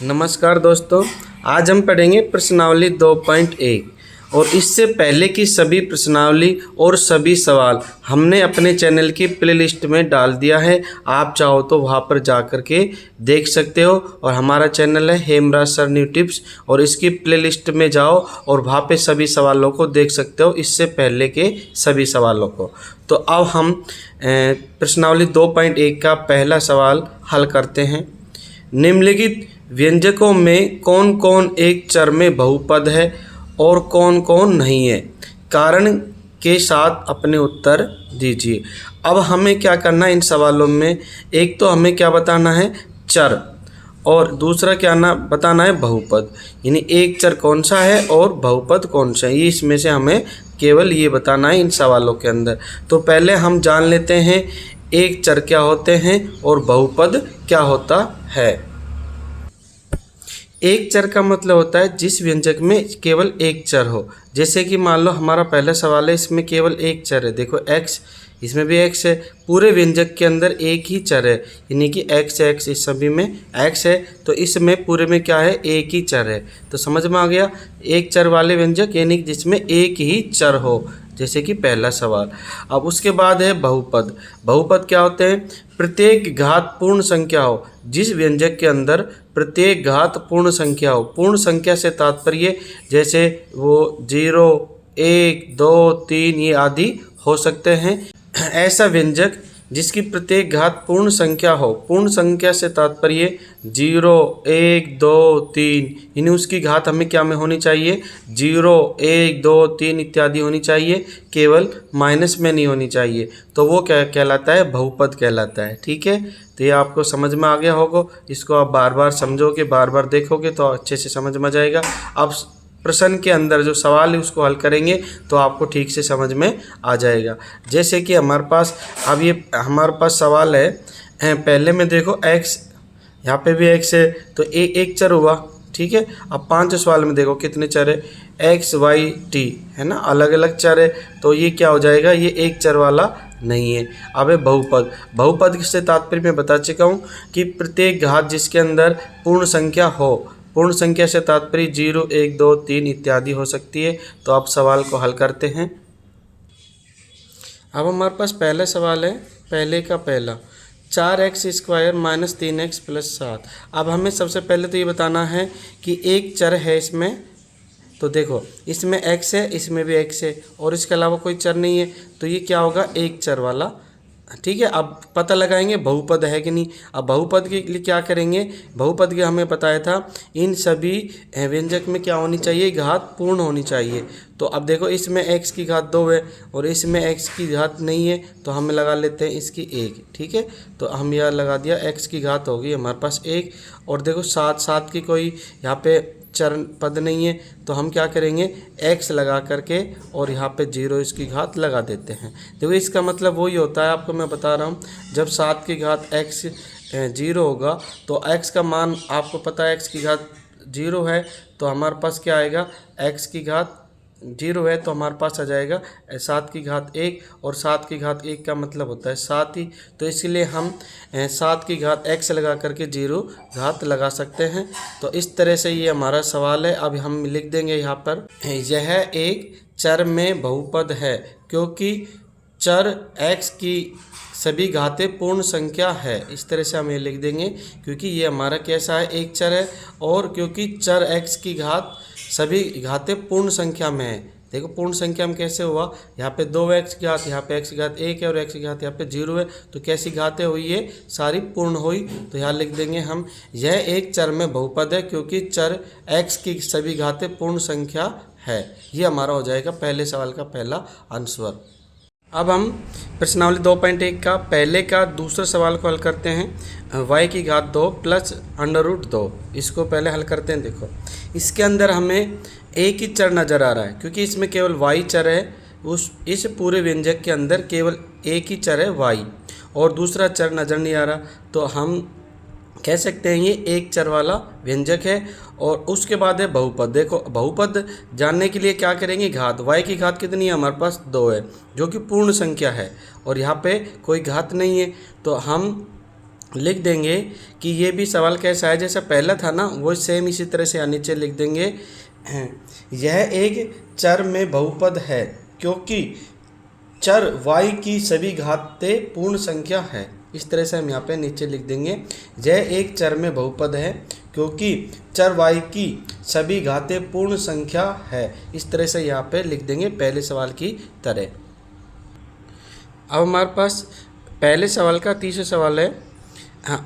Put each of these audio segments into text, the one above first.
नमस्कार दोस्तों, आज हम पढ़ेंगे प्रश्नावली 2.1 और इससे पहले की सभी प्रश्नावली और सभी सवाल हमने अपने चैनल की प्लेलिस्ट में डाल दिया है। आप चाहो तो वहां पर जाकर के देख सकते हो। और हमारा चैनल है हेमराज सर न्यू टिप्स और इसकी प्लेलिस्ट में जाओ और वहां पे सभी सवालों को देख सकते हो, इससे पहले के सभी सवालों को। तो अब हम प्रश्नावली 2.1 का पहला सवाल हल करते हैं। निम्नलिखित व्यंजकों में कौन कौन एक चर में बहुपद है और कौन कौन नहीं है? कारण के साथ अपने उत्तर दीजिए। अब हमें क्या करना है इन सवालों में? एक तो हमें क्या बताना है? चर, और दूसरा क्या ना बताना है? बहुपद। यानी एक चर कौन सा है और बहुपद कौन सा है, ये इसमें से हमें केवल ये बताना है इन सवालों के अंदर। तो पहले हम जान लेते हैं एक चर क्या होते हैं और बहुपद क्या होता है। एक चर का मतलब होता है जिस व्यंजक में केवल एक चर हो। जैसे कि मान लो हमारा पहला सवाल है, इसमें केवल एक चर है। देखो x, इसमें भी x है। पूरे व्यंजक के अंदर एक ही चर है, यानी कि x इस सभी में x है, तो इसमें पूरे में क्या है? एक ही चर है। तो समझ में आ गया, एक चर वाले व्यंजक यानी कि जिसमें एक ही चर हो, जैसे कि पहला सवाल। अब उसके बाद है बहुपद। बहुपद क्या होते हैं? प्रत्येक घात पूर्ण संख्या हो। जिस व्यंजक के अंदर प्रत्येक घात पूर्ण संख्या हो। पूर्ण संख्या से तात्पर्य जैसे वो 0, 1, 2, 3 ये आदि हो सकते हैं। ऐसा व्यंजक जिसकी प्रत्येक घात पूर्ण संख्या हो। पूर्ण संख्या से तात्पर्य 0, 1, 2, 3, यानी उसकी घात हमें क्या में होनी चाहिए? 0, 1, 2, 3 इत्यादि होनी चाहिए, केवल माइनस में नहीं होनी चाहिए। तो वो क्या कहलाता है? बहुपद कहलाता है। ठीक है, तो ये आपको समझ में आ गया होगा। इसको आप बार बार समझोगे, बार बार देखोगे तो अच्छे से समझ में जाएगा। अब प्रश्न के अंदर जो सवाल है उसको हल करेंगे तो आपको ठीक से समझ में आ जाएगा। जैसे कि हमारे पास अब ये हमारे पास सवाल है, पहले में देखो x, यहाँ पे भी x है, तो एक चर हुआ। ठीक है, अब 5 सवाल में देखो कितने चर है? x, y, t है ना, अलग अलग चर है। तो ये क्या हो जाएगा? ये एक चर वाला नहीं है। अब है बहुपद। बहुपद से तात्पर्य मैं बता चुका हूँ कि प्रत्येक घात जिसके अंदर पूर्ण संख्या हो। पूर्ण संख्या से तात्पर्य 0, 1, 2, 3 इत्यादि हो सकती है। तो अब सवाल को हल करते हैं। अब हमारे पास पहला सवाल है, पहले का पहला, 4x² - 3x + 7। अब हमें सबसे पहले तो ये बताना है कि एक चर है इसमें। तो देखो इसमें x है, इसमें भी x है और इसके अलावा कोई चर नहीं है, तो ये क्या होगा? एक चर वाला। ठीक है, अब पता लगाएंगे बहुपद है कि नहीं। अब बहुपद के लिए क्या करेंगे? बहुपद के हमें बताया था इन सभी व्यंजक में क्या होनी चाहिए? घात पूर्ण होनी चाहिए। तो अब देखो इसमें x की घात 2 है और इसमें x की घात नहीं है, तो हम लगा लेते हैं इसकी 1। ठीक है, तो हम यह लगा दिया, x की घात होगी हमारे पास 1। और देखो 7 की कोई यहाँ पे चरण पद नहीं है, तो हम क्या करेंगे? x लगा करके और यहाँ पे 0 इसकी घात लगा देते हैं। देखो इसका मतलब वही होता है, आपको मैं बता रहा हूँ, जब 7 की घात x 0 होगा तो x का मान आपको पता है, x की घात 0 है तो हमारे पास क्या आएगा? x की घात 0 है तो हमारे पास आ जाएगा 7 की घात 1, और 7 की घात 1 का मतलब होता है 7 ही। तो इसलिए हम 7 की घात x लगा करके 0 घात लगा सकते हैं। तो इस तरह से ये हमारा सवाल है। अब हम लिख देंगे यहाँ पर, यह एक चर में बहुपद है क्योंकि चर x की सभी घातें पूर्ण संख्या है। इस तरह से हम ये लिख देंगे, क्योंकि ये हमारा कैसा है? एक चर है, और क्योंकि चर x की घात सभी घातें पूर्ण संख्या में है। देखो पूर्ण संख्या में कैसे हुआ? यहाँ पे 2x की घात, यहाँ पे x की घात 1 है और x की घात यहाँ पे 0 है, तो कैसी घातें हुई है? सारी पूर्ण हुई। तो यहाँ लिख देंगे हम, यह एक चर में बहुपद है क्योंकि चर x की सभी घातें पूर्ण संख्या है। ये हमारा हो जाएगा पहले सवाल का पहला आंसर। अब हम प्रश्नावली 2.1 का पहले का दूसरा सवाल को हल करते हैं। y की घात 2 + √2। इसको पहले हल करते हैं। देखो इसके अंदर हमें एक ही चर नज़र आ रहा है, क्योंकि इसमें केवल y चर है। इस पूरे व्यंजक के अंदर केवल एक ही चर है y, और दूसरा चर नज़र नहीं आ रहा। तो हम कह सकते हैं ये एक चर वाला व्यंजक है। और उसके बाद है बहुपद। देखो बहुपद जानने के लिए क्या करेंगे? घात, y की घात कितनी है? हमारे पास 2 है, जो कि पूर्ण संख्या है, और यहाँ पे कोई घात नहीं है। तो हम लिख देंगे कि ये भी सवाल कैसा है, जैसा पहला था ना वो सेम इसी तरह से नीचे लिख देंगे। यह एक चर में बहुपद है क्योंकि चर y की सभी घातें पूर्ण संख्या है। इस तरह से हम यहाँ पे नीचे लिख देंगे, यह एक चर में बहुपद है क्योंकि चर y की सभी घातें पूर्ण संख्या है। इस तरह से यहाँ पे लिख देंगे पहले सवाल की तरह। अब हमारे पास पहले सवाल का तीसरा सवाल है, हाँ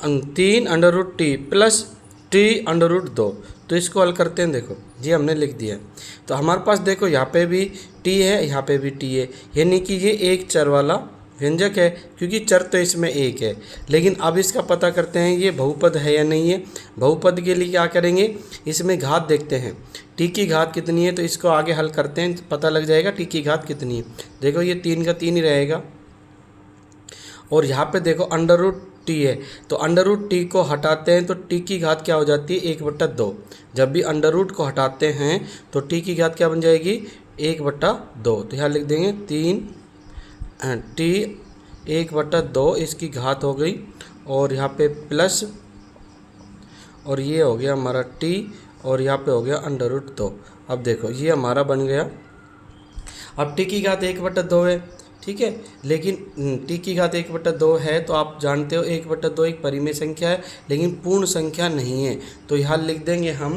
3√t प्लस t√2। तो इसको हल करते हैं। देखो जी हमने लिख दिया। तो हमारे पास देखो यहाँ पे भी t है, यहाँ पे भी t है, यानी कि ये एक चर वाला व्यंजक है क्योंकि चर तो इसमें एक है। लेकिन अब इसका पता करते हैं ये बहुपद है या नहीं है। बहुपद के लिए क्या करेंगे, इसमें घात देखते हैं, t की घात कितनी है। तो इसको आगे हल करते हैं, पता लग जाएगा t की घात कितनी है। देखो ये 3 का 3 ही रहेगा और यहाँ पे देखो √t है, तो √t को हटाते हैं तो t की घात क्या हो जाती है 1/2। जब भी अंडर को हटाते हैं तो t की घात क्या बन जाएगी 1/2। तो यहाँ लिख देंगे 3t 1/2 इसकी घात हो गई और यहाँ पे प्लस और ये हो गया हमारा t और यहाँ पे हो गया √2। अब देखो ये हमारा बन गया। अब t की घात 1/2 है, ठीक है, लेकिन t की घात 1/2 है तो आप जानते हो 1/2 एक परिमेय संख्या है लेकिन पूर्ण संख्या नहीं है। तो यहाँ लिख देंगे हम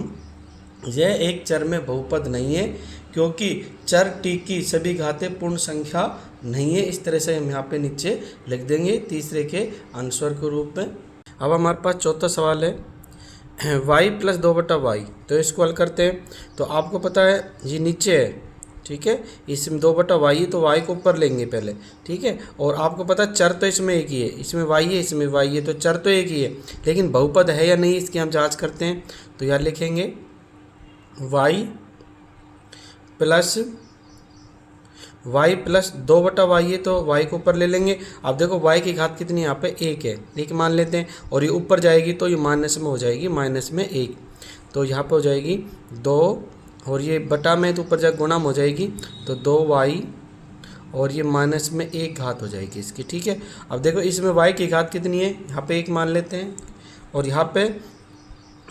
यह एक चर में बहुपद नहीं है क्योंकि चर t की सभी घातें पूर्ण संख्या नहीं है। इस तरह से हम यहाँ पे नीचे लिख देंगे तीसरे के आंसर के रूप में। अब हमारे पास चौथा सवाल है y प्लस 2/y। तो इसको हल करते हैं। तो आपको पता है ये नीचे है, ठीक है, इसमें 2/y तो y को ऊपर लेंगे पहले, ठीक है। और आपको पता है चर तो इसमें एक ही है, इसमें y है इसमें y है, तो चर तो एक ही है लेकिन बहुपद है या नहीं इसकी हम जांच करते हैं। तो यार लिखेंगे y प्लस 2/y है तो y को ऊपर ले लेंगे। अब देखो y की घात कितनी है, यहाँ पे 1 है, 1 मान लेते हैं और ये ऊपर जाएगी तो ये माइनस में हो जाएगी, माइनस में 1। तो यहाँ पे हो जाएगी 2 और ये बटा में तो ऊपर जाकर गुणा हो जाएगी तो 2y और ये माइनस में 1 घात हो जाएगी इसकी, ठीक है। अब देखो इसमें y की घात कितनी है, यहाँ पे 1 मान लेते हैं और यहाँ पे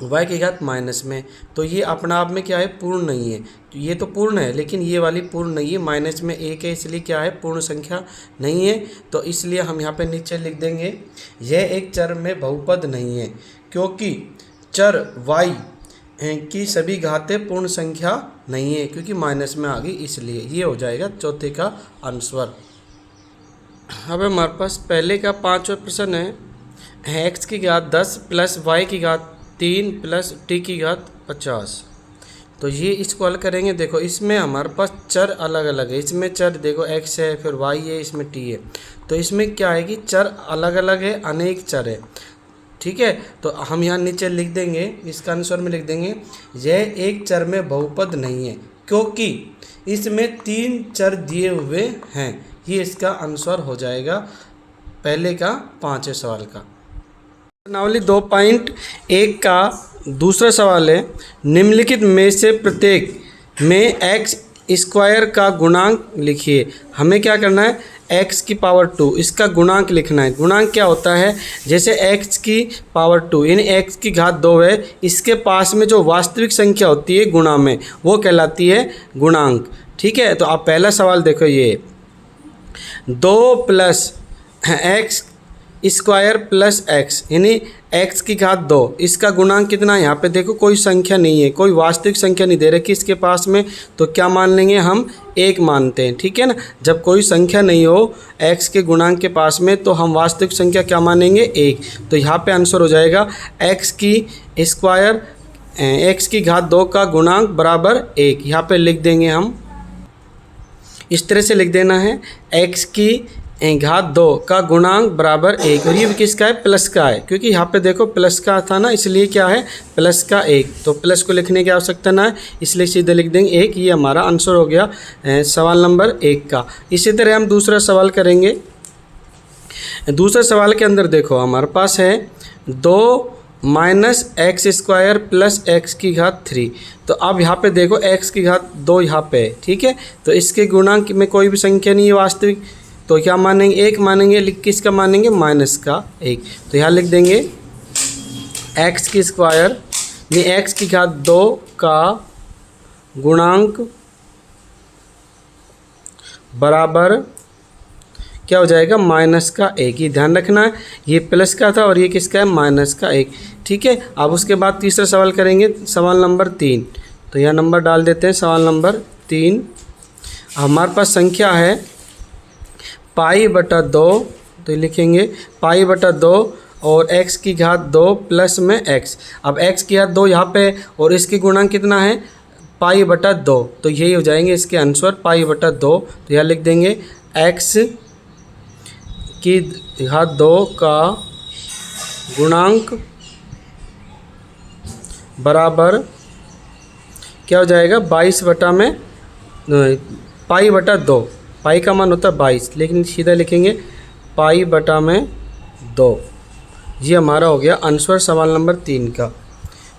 y की घात माइनस में। तो ये अपना आप में क्या है, पूर्ण नहीं है। तो ये तो पूर्ण है लेकिन ये वाली पूर्ण नहीं है, माइनस में 1 है इसलिए क्या है, पूर्ण संख्या नहीं है। तो इसलिए हम यहाँ पे नीचे लिख देंगे यह एक चर में बहुपद नहीं है क्योंकि चर y की सभी घातें पूर्ण संख्या नहीं है क्योंकि माइनस में आ गई, इसलिए ये हो जाएगा चौथे का आंसर। अब हमारे पास पहले का 5वां प्रश्न है x की घात 10 प्लस y की घात 3 प्लस t की घात 50। तो ये इसको हल करेंगे। देखो इसमें हमारे पास चर अलग अलग है, इसमें चर देखो x है फिर y है इसमें t है। तो इसमें क्या है कि चर अलग अलग है, अनेक चर है, ठीक है। तो हम यहाँ नीचे लिख देंगे, इसका आंसर में लिख देंगे यह एक चर में बहुपद नहीं है क्योंकि इसमें 3 चर दिए हुए हैं। ये इसका आंसर हो जाएगा पहले का 5वें सवाल का। प्रश्नावली 2.1 का दूसरा सवाल है निम्नलिखित में से प्रत्येक में x² का गुणांक लिखिए। हमें क्या करना है, x की पावर 2 इसका गुणांक लिखना है। गुणांक क्या होता है, जैसे x की पावर 2 यानी x की घात 2 है, इसके पास में जो वास्तविक संख्या होती है गुणा में वो कहलाती है गुणांक, ठीक है। तो आप पहला सवाल देखो, ये 2 प्लस x² प्लस x यानी x की घात 2 इसका गुणांक कितना है। यहाँ पे देखो कोई संख्या नहीं है, कोई वास्तविक संख्या नहीं दे रखी इसके पास में, तो क्या मान लेंगे हम 1 मानते हैं, ठीक है ना। जब कोई संख्या नहीं हो x के गुणांक के पास में तो हम वास्तविक संख्या क्या मानेंगे 1। तो यहाँ पे आंसर हो जाएगा x की घात 2 का गुणांक बराबर 1। यहाँ पे लिख देंगे हम, इस तरह से लिख देना है x की घात 2 का गुणांक बराबर 1। और ये किसका है, प्लस का है, क्योंकि यहाँ पे देखो प्लस का था ना, इसलिए क्या है प्लस का 1। तो प्लस को लिखने की आवश्यकता ना है, इसलिए सीधे लिख देंगे 1। ये हमारा आंसर हो गया सवाल नंबर 1 का। इसी तरह हम दूसरा सवाल करेंगे। दूसरे सवाल के अंदर देखो हमारे पास है 2 माइनस x² प्लस x की घात 3। तो अब यहाँ पे देखो x की घात 2 यहाँ पे है, ठीक है। तो इसके गुणांक में कोई भी संख्या नहीं है वास्तविक, तो क्या मानेंगे, एक मानेंगे, किसका मानेंगे, माइनस का एक। तो यहाँ लिख देंगे एक्स की स्क्वायर ये एक्स की घात 2 का गुणांक बराबर क्या हो जाएगा, माइनस का एक। ये ध्यान रखना है, ये प्लस का था और ये किसका है, माइनस का एक। ठीक है, अब उसके बाद तीसरा सवाल करेंगे, सवाल नंबर 3। तो यह नंबर डाल देते हैं, सवाल नंबर 3। हमारे पास संख्या है π/2, तो लिखेंगे π/2 और x की घात 2 प्लस में x। अब x की घात 2 यहाँ पे और इसकी गुणांक कितना है, π/2, तो यही हो जाएंगे इसके आंसर π/2। तो यहाँ लिख देंगे x की घात 2 का गुणांक बराबर क्या हो जाएगा, 22/2, π/2, पाई का मान होता है 22, लेकिन सीधा लिखेंगे π/2। ये हमारा हो गया आंसर सवाल नंबर 3 का।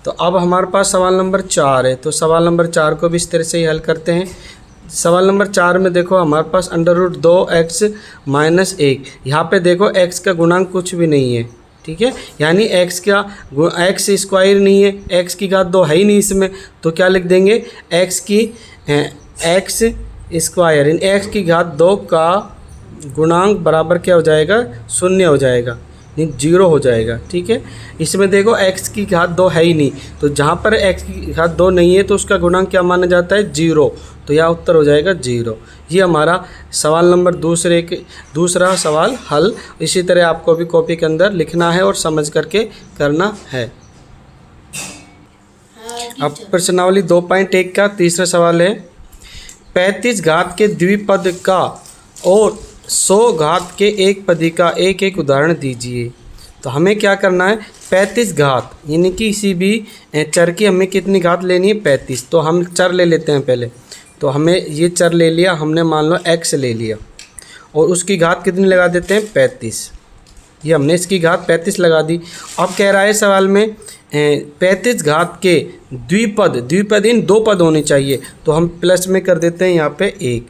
तो अब हमारे पास सवाल नंबर 4 है, तो सवाल नंबर 4 को भी इस तरह से ही हल करते हैं। सवाल नंबर 4 में देखो हमारे पास √2x - 1, यहाँ पे देखो x का गुणांक कुछ भी नहीं है। ठीक है, यानी x स्क्वायर नहीं है, x की घात 2 है ही नहीं इसमें। तो क्या लिख देंगे, x स्क्वायर इन x की घात 2 का गुणांक बराबर क्या हो जाएगा, 0 हो जाएगा, 0 हो जाएगा। ठीक है, इसमें देखो x की घात 2 है ही नहीं, तो जहाँ पर x की घात 2 नहीं है तो उसका गुणांक क्या माना जाता है, 0। तो यह उत्तर हो जाएगा 0। ये हमारा सवाल नंबर दूसरा सवाल हल। इसी तरह आपको भी कॉपी के अंदर लिखना है और समझ करके करना है। अब प्रश्नावली 2.1 का तीसरा सवाल है, 35 घात के द्विपद का और 100 घात के एक पदी का एक एक उदाहरण दीजिए। तो हमें क्या करना है, 35 घात यानी कि किसी भी चर की हमें कितनी घात लेनी है, 35। तो हम चर ले लेते हैं पहले। तो हमें ये चर ले लिया हमने, मान लो x ले लिया और उसकी घात कितनी लगा देते हैं, 35। ये हमने इसकी घात 35 लगा दी। अब कह रहा है सवाल में 35 घात के द्विपद इन 2 पद होने चाहिए। तो हम प्लस में कर देते हैं यहाँ पे 1।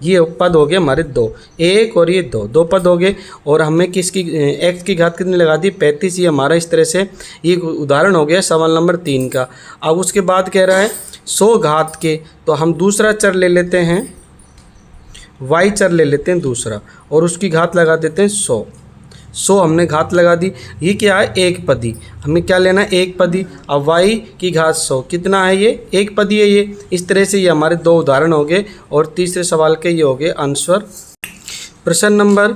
ये पद हो गए हमारे 2, 1 और ये 2 पद हो गए। और हमें किसकी x की घात कितनी लगा दी, 35। ये हमारा इस तरह से ये उदाहरण हो गया सवाल नंबर 3 का। अब उसके बाद कह रहा है 100 घात के, तो हम दूसरा चर ले लेते हैं, y चर ले लेते हैं दूसरा और उसकी घात लगा देते हैं 100 हमने घात लगा दी। ये क्या है, एक पदी, हमें क्या लेना है, एक पदी। अब y की घात 100 कितना है, ये एक पदी है ये। इस तरह से ये हमारे 2 उदाहरण हो गए और तीसरे सवाल के ये हो गए आंसर। प्रश्न नंबर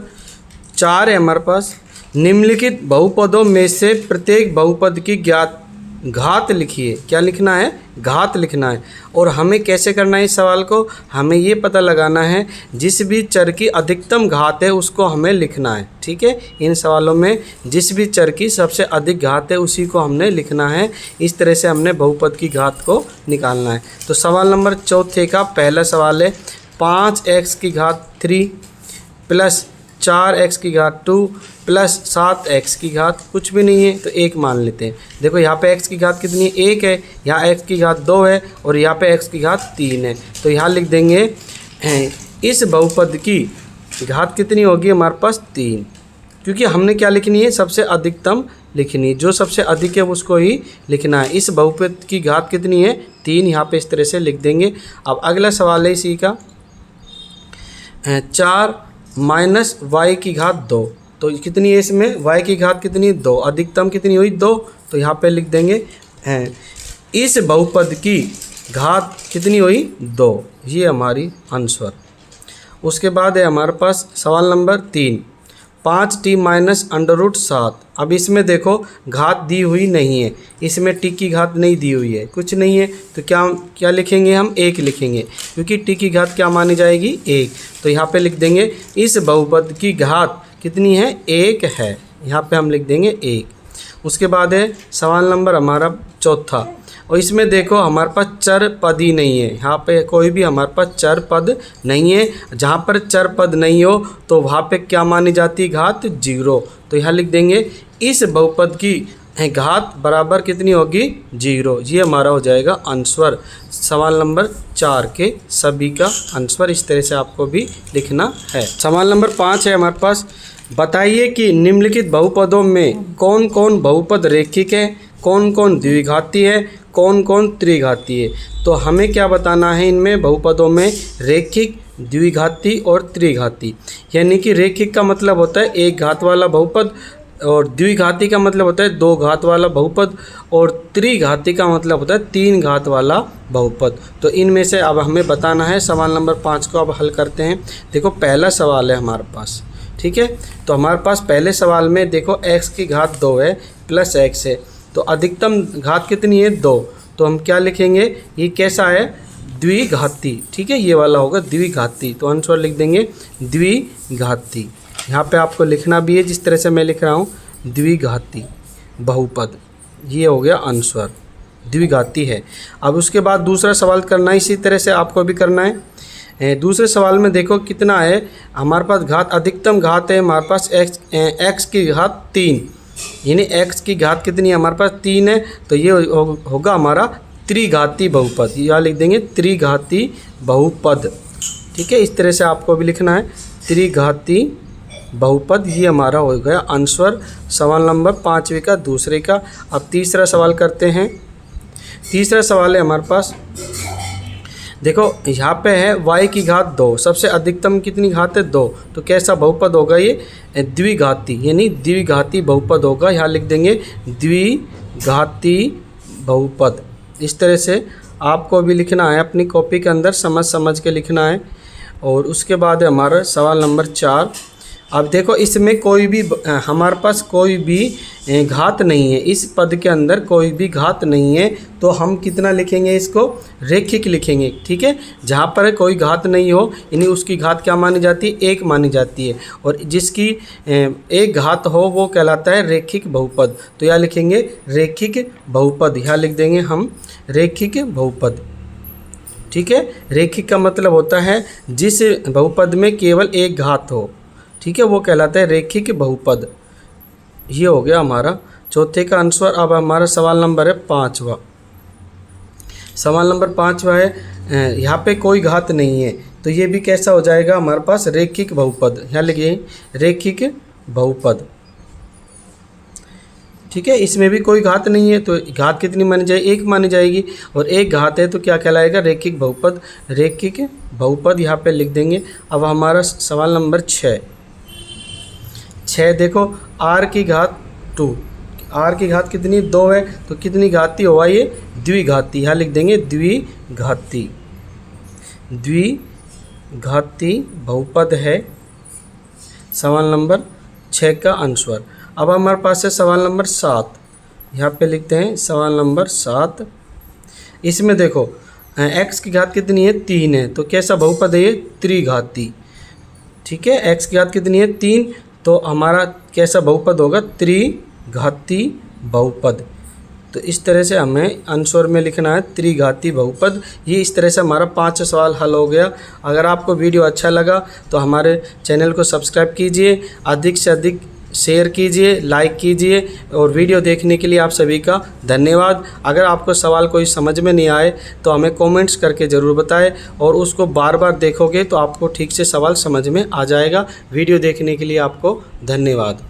4 है हमारे पास, निम्नलिखित बहुपदों में से प्रत्येक बहुपद की घात लिखिए। क्या लिखना है, घात लिखना है। और हमें कैसे करना है इस सवाल को, हमें ये पता लगाना है जिस भी चर की अधिकतम घात है उसको हमें लिखना है। ठीक है, इन सवालों में जिस भी चर की सबसे अधिक घात है उसी को हमने लिखना है। इस तरह से हमने बहुपद की घात को निकालना है। तो सवाल नंबर 4 का पहला सवाल है, 5x की घात 3 प्लस 4x की घात 2 प्लस 7x की घात कुछ भी नहीं है तो 1 मान लेते हैं। देखो यहाँ पे x की घात कितनी है, 1 है, यहाँ x की घात 2 है और यहाँ पे x की घात 3 है। तो यहाँ लिख देंगे इस बहुपद की घात कितनी होगी हमारे पास, 3। क्योंकि हमने क्या लिखनी है, सबसे अधिकतम लिखनी है, जो सबसे अधिक है उसको ही लिखना है। इस बहुपद की घात कितनी है, 3। यहाँ पे इस तरह से लिख देंगे। अब अगला सवाल है इसी का, 4 माइनस y की घात 2। तो कितनी है इसमें, y की घात कितनी है, 2। अधिकतम कितनी हुई, 2। तो यहाँ पे लिख देंगे इस बहुपद की घात कितनी हुई, 2। ये हमारी आंसर। उसके बाद है हमारे पास सवाल नंबर 3, 5t माइनस √7। अब इसमें देखो घात दी हुई नहीं है, इसमें t की घात नहीं दी हुई है, कुछ नहीं है। तो क्या लिखेंगे हम, 1 लिखेंगे, क्योंकि t की घात क्या मानी जाएगी, 1। तो यहाँ पे लिख देंगे इस बहुपद की घात कितनी है, 1 है। यहाँ पे हम लिख देंगे 1। उसके बाद है सवाल नंबर हमारा 4, और इसमें देखो हमारे पास चर पद ही नहीं है। यहाँ पे कोई भी हमारे पास चर पद नहीं है। जहाँ पर चर पद नहीं हो तो वहाँ पे क्या मानी जाती है, घात 0। तो यहाँ लिख देंगे इस बहुपद की घात बराबर कितनी होगी 0। ये हमारा हो जाएगा आंसर सवाल नंबर 4 के सभी का आंसर। इस तरह से आपको भी लिखना है। सवाल नंबर 5 है हमारे पास, बताइए कि निम्नलिखित बहुपदों में कौन कौन बहुपद रेखिक है, कौन कौन द्विघाती है, कौन कौन त्रिघाती है। तो हमें क्या बताना है, इनमें बहुपदों में रेखिक, द्विघाती और त्रिघाती। यानी कि रेखिक का मतलब होता है एक घात वाला बहुपद, और द्विघाती का मतलब होता है दो घात वाला बहुपद, और त्रिघाती का मतलब होता है तीन घात वाला बहुपद। तो इनमें से अब हमें बताना है। सवाल नंबर 5 को अब हल करते हैं। देखो पहला सवाल है हमारे पास, ठीक है। तो हमारे पास पहले सवाल में देखो x की घात 2 है प्लस x है, तो अधिकतम घात कितनी है 2। तो हम क्या लिखेंगे, ये कैसा है द्विघाती, ठीक है, ये वाला होगा द्विघाती। तो आंसर लिख देंगे द्विघाती। यहाँ पे आपको लिखना भी है जिस तरह से मैं लिख रहा हूँ, द्विघाती बहुपद, ये हो गया आंसर, द्विघाती है। अब उसके बाद दूसरा सवाल करना है, इसी तरह से आपको भी करना है। दूसरे सवाल में देखो कितना है हमारे पास घात, अधिकतम घात है हमारे पास x की घात 3, यानी x की घात कितनी है हमारे पास 3 है। तो ये होगा हमारा त्रिघाती बहुपद, यहाँ लिख देंगे त्रिघाती बहुपद, ठीक है। इस तरह से आपको भी लिखना है त्रिघाती बहुपद। ये हमारा हो गया आंसर सवाल नंबर 5 का दूसरे का। अब तीसरा सवाल करते हैं। तीसरा सवाल है हमारे पास, देखो यहाँ पे है y की घात 2, सबसे अधिकतम कितनी घात है 2। तो कैसा बहुपद होगा ये द्विघाती, यानी द्विघाती बहुपद होगा। यहाँ लिख देंगे द्विघाती बहुपद। इस तरह से आपको भी लिखना है अपनी कॉपी के अंदर, समझ समझ के लिखना है। और उसके बाद है हमारा सवाल नंबर 4। अब देखो इसमें कोई भी हमारे पास कोई भी घात नहीं है, इस पद के अंदर कोई भी घात नहीं है, तो हम कितना लिखेंगे, इसको रेखिक लिखेंगे, ठीक है। जहाँ पर कोई घात नहीं हो यानी उसकी घात क्या मानी जाती है, 1 मानी जाती है, और जिसकी एक घात हो वो कहलाता है रेखिक बहुपद। तो यहाँ लिखेंगे रेखिक बहुपद, यहाँ लिख देंगे हम रेखिक बहुपद, ठीक है। रेखिक का मतलब होता है जिस बहुपद में केवल एक घात हो, ठीक है, वो कहलाता है रेखिक बहुपद। ये हो गया हमारा चौथे का आंसर। अब हमारा सवाल नंबर है 5वां। सवाल नंबर 5वां है, यहाँ पे कोई घात नहीं है, तो ये भी कैसा हो जाएगा हमारे पास रेखिक बहुपद। यहाँ लिखिए रेखिक बहुपद, ठीक है। इसमें भी कोई घात नहीं है, तो घात कितनी मानी जाएगी, 1 मानी जाएगी, और एक घात है तो क्या कहलाएगा रेखिक बहुपद। रेखिक बहुपद यहाँ पे लिख देंगे। अब हमारा सवाल नंबर 6 देखो r की घात 2, r की घात कितनी 2 है, तो कितनी घाती होगा ये द्विघाती। यहाँ लिख देंगे द्विघाती, द्विघाती बहुपद है सवाल नंबर 6 का आंसर। अब हमारे पास है सवाल नंबर 7, यहाँ पे लिखते हैं सवाल नंबर 7। इसमें देखो x की घात कितनी है 3 है, तो कैसा बहुपद है ये त्रिघाती, ठीक है। x की घात कितनी है 3, तो हमारा कैसा बहुपद होगा त्रिघाती बहुपद। तो इस तरह से हमें आंसर में लिखना है त्रिघाती बहुपद। ये इस तरह से हमारा 5 सवाल हल हो गया। अगर आपको वीडियो अच्छा लगा तो हमारे चैनल को सब्सक्राइब कीजिए, अधिक से अधिक शेयर कीजिए, लाइक कीजिए, और वीडियो देखने के लिए आप सभी का धन्यवाद। अगर आपको सवाल कोई समझ में नहीं आए तो हमें कमेंट्स करके ज़रूर बताएं, और उसको बार बार देखोगे तो आपको ठीक से सवाल समझ में आ जाएगा। वीडियो देखने के लिए आपको धन्यवाद।